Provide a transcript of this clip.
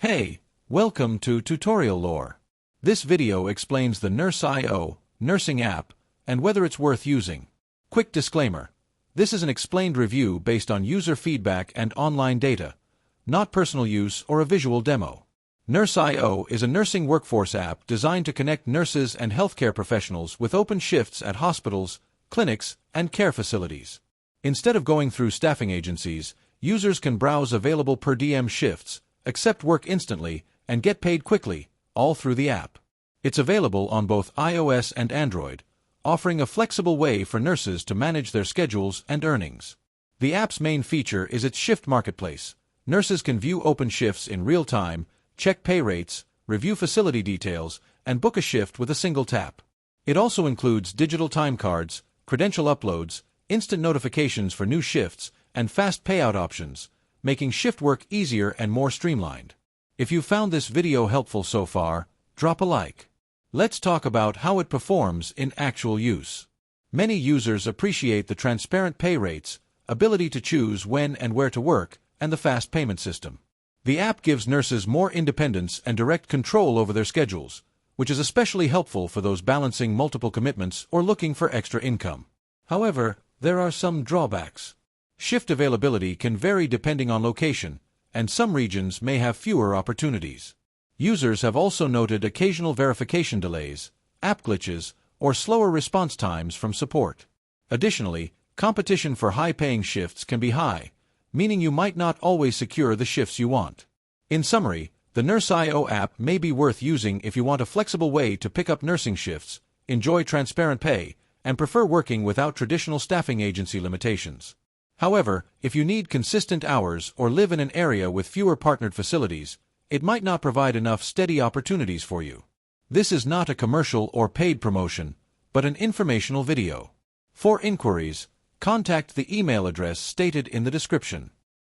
Hey, welcome to Tutorial Lore. This video explains the Nurseio nursing app and whether it's worth using. Quick disclaimer. This is an explained review based on user feedback and online data, not personal use or a visual demo. Nurseio is a nursing workforce app designed to connect nurses and healthcare professionals with open shifts at hospitals, clinics, and care facilities. Instead of going through staffing agencies, users can browse available per diem shifts, accept work instantly, and get paid quickly, all through the app. It's available on both iOS and Android, offering a flexible way for nurses to manage their schedules and earnings. The app's main feature is its shift marketplace. Nurses can view open shifts in real time, check pay rates, review facility details, and book a shift with a single tap. It also includes digital time cards, credential uploads, instant notifications for new shifts, and fast payout options, making shift work easier and more streamlined. If you found this video helpful so far, drop a like. Let's talk about how it performs in actual use. Many users appreciate the transparent pay rates, ability to choose when and where to work, and the fast payment system. The app gives nurses more independence and direct control over their schedules, which is especially helpful for those balancing multiple commitments or looking for extra income. However, there are some drawbacks. Shift availability can vary depending on location, and some regions may have fewer opportunities. Users have also noted occasional verification delays, app glitches, or slower response times from support. Additionally, competition for high-paying shifts can be high, meaning you might not always secure the shifts you want. In summary, the Nurseio app may be worth using if you want a flexible way to pick up nursing shifts, enjoy transparent pay, and prefer working without traditional staffing agency limitations. However, if you need consistent hours or live in an area with fewer partnered facilities, it might not provide enough steady opportunities for you. This is not a commercial or paid promotion, but an informational video. For inquiries, contact the email address stated in the description.